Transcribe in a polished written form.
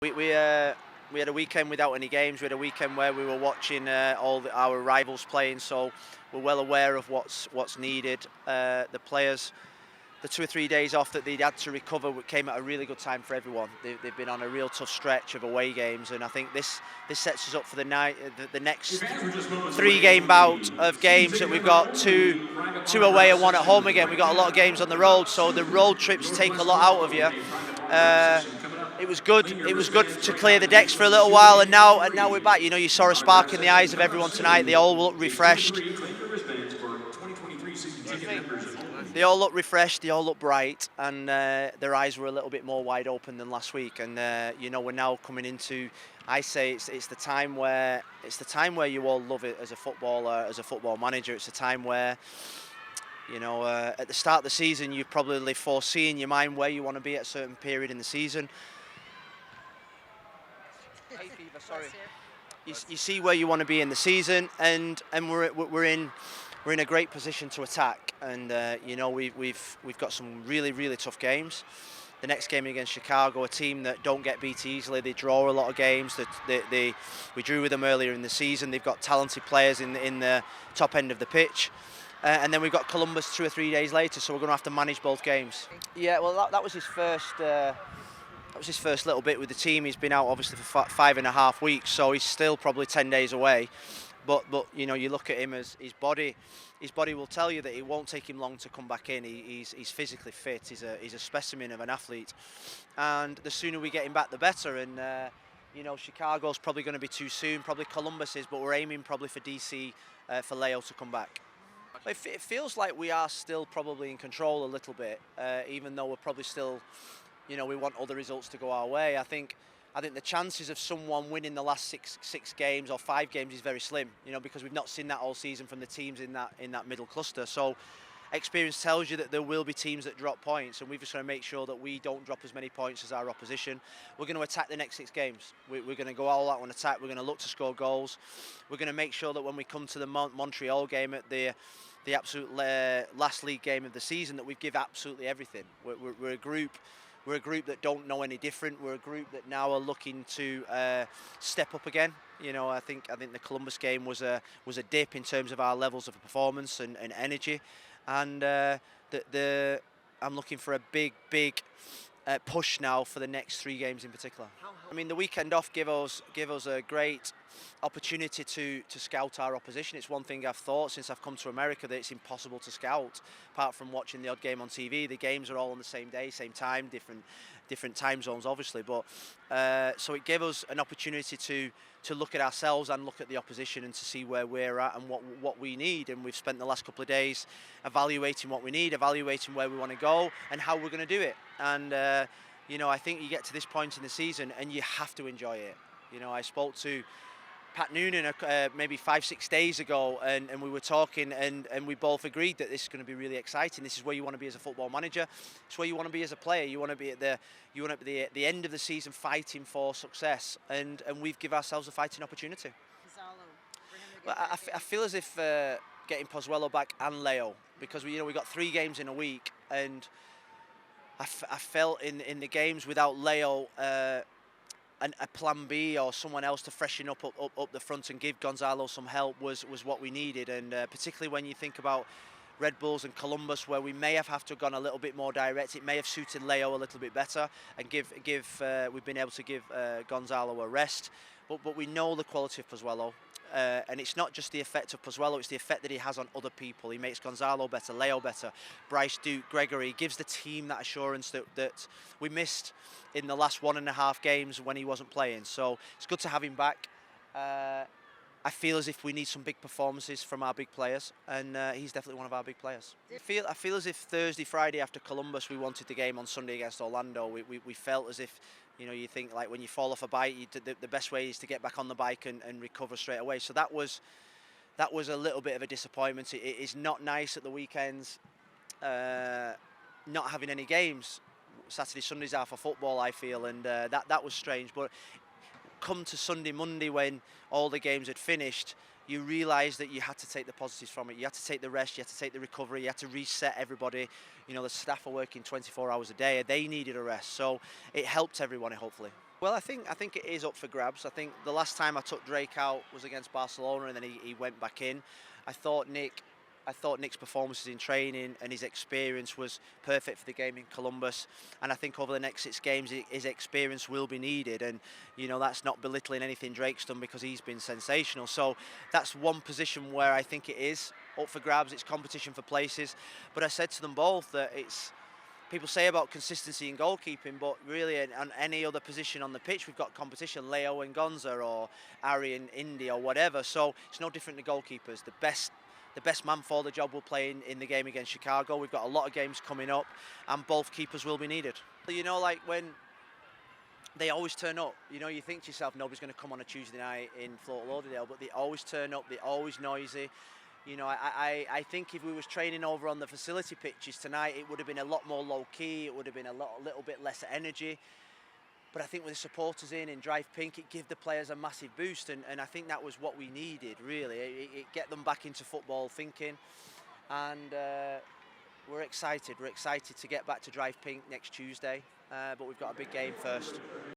We had a weekend without any games. We had a weekend where we were watching our rivals playing, so we're well aware of what's needed. The players, the 2 or 3 days off that they'd had to recover came at a really good time for everyone. They've been on a real tough stretch of away games, and I think this sets us up for the next 3-game bout of games that we've got two away and one at home again. We've got a lot of games on the road, so the road trips take a lot out of you. It was good. It was good to clear the decks for a little while, and now we're back. You know, you saw a spark in the eyes of everyone tonight. They all look refreshed. They all look refreshed. They all look bright, and their eyes were a little bit more wide open than last week. And you know, we're now coming into. I say it's the time where you all love it as a footballer, as a football manager. It's a time where, you know, at the start of the season, you probably foresee in your mind where you want to be at a certain period in the season. Hey, Fever, sorry. You see where you want to be in the season, and we're in a great position to attack. And you know, we've got some really tough games. The next game against Chicago, a team that don't get beat easily. They draw a lot of games. We drew with them earlier in the season. They've got talented players in the top end of the pitch. And then we've got Columbus 2 or 3 days later, so we're going to have to manage both games. Yeah, well, that was his first. That was his first little bit with the team. He's been out obviously for 5.5 weeks, so he's still probably 10 days away. But you know, you look at him as his body will tell you that it won't take him long to come back in. He's physically fit. He's a specimen of an athlete, and the sooner we get him back, the better. And you know, Chicago's probably going to be too soon. Probably Columbus is, but we're aiming probably for DC for Leo to come back. It feels like we are still probably in control a little bit, even though we're probably still, you know, we want other results to go our way. I think the chances of someone winning the last six games or 5 games is very slim, you know, because we've not seen that all season from the teams in that middle cluster. So experience tells you that there will be teams that drop points, and we've just got to make sure that we don't drop as many points as our opposition. We're going to attack the next 6 games. We're going to go all out on attack. We're going to look to score goals. We're going to make sure that when we come to the Montreal game at the absolute last league game of the season, that we give absolutely everything. We're a group. We're a group that don't know any different. We're a group that now are looking to step up again. You know, I think the Columbus game was a dip in terms of our levels of performance and energy, and I'm looking for a big push now for the next 3 games in particular. I mean, the weekend off give us a great opportunity to scout our opposition. It's one thing I've thought since I've come to America, that it's impossible to scout apart from watching the odd game on TV. The games are all on the same day, same time, different time zones obviously, but so it gave us an opportunity to look at ourselves and look at the opposition and to see where we're at and what we need. And we've spent the last couple of days evaluating what we need, evaluating where we want to go and how we're going to do it. And you know, I think you get to this point in the season and you have to enjoy it. You know, I spoke to Pat Noonan maybe 5-6 days ago, and we were talking, and we both agreed that this is going to be really exciting. This is where you want to be as a football manager. It's where you want to be as a player. You want to be at the end of the season fighting for success, and we've given ourselves a fighting opportunity. But I feel as if getting Pozuelo back and Leo, because we got 3 games in a week, and I felt in the games without Leo. A plan B or someone else to freshen up the front and give Gonzalo some help was what we needed, and particularly when you think about Red Bulls and Columbus, where we may have to gone a little bit more direct. It may have suited Leo a little bit better, and we've been able to give Gonzalo a rest. But we know the quality of Pozuelo, and it's not just the effect of Pozuelo, it's the effect that he has on other people. He makes Gonzalo better, Leo better, Bryce Duke, Gregory. He gives the team that assurance that we missed in the last 1.5 games when he wasn't playing. So it's good to have him back. I feel as if we need some big performances from our big players, and he's definitely one of our big players. I feel as if Thursday, Friday after Columbus, we wanted the game on Sunday against Orlando. We felt as if, you know, you think like when you fall off a bike, the best way is to get back on the bike and recover straight away. So that was a little bit of a disappointment. It is not nice at the weekends not having any games. Saturday, Sundays are for football, I feel, and that was strange. But come to Sunday, Monday, when all the games had finished, you realise that you had to take the positives from it. You had to take the rest, you had to take the recovery, you had to reset everybody. You know, the staff are working 24 hours a day. They needed a rest, so it helped everyone, hopefully. Well, I think it is up for grabs. I think the last time I took Drake out was against Barcelona, and then he went back in. I thought Nick, I thought Nick's performances in training and his experience was perfect for the game in Columbus. And I think over the next 6 games, his experience will be needed. And that's not belittling anything Drake's done because he's been sensational. So that's one position where I think it is up for grabs. It's competition for places. But I said to them both that it's people say about consistency in goalkeeping, but really on any other position on the pitch, we've got competition, Leo and Gonza or Ari and Indy or whatever. So it's no different to goalkeepers. The best man for the job will play in the game against Chicago. We've got a lot of games coming up, and both keepers will be needed. Like when they always turn up, you think to yourself, nobody's going to come on a Tuesday night in Fort Lauderdale, but they always turn up, they're always noisy. I think if we was training over on the facility pitches tonight, it would have been a lot more low-key, it would have been a little bit less energy. But I think with the supporters in Drive Pink, it gave the players a massive boost, and I think that was what we needed, really. It get them back into football thinking, and we're excited. We're excited to get back to Drive Pink next Tuesday, but we've got a big game first.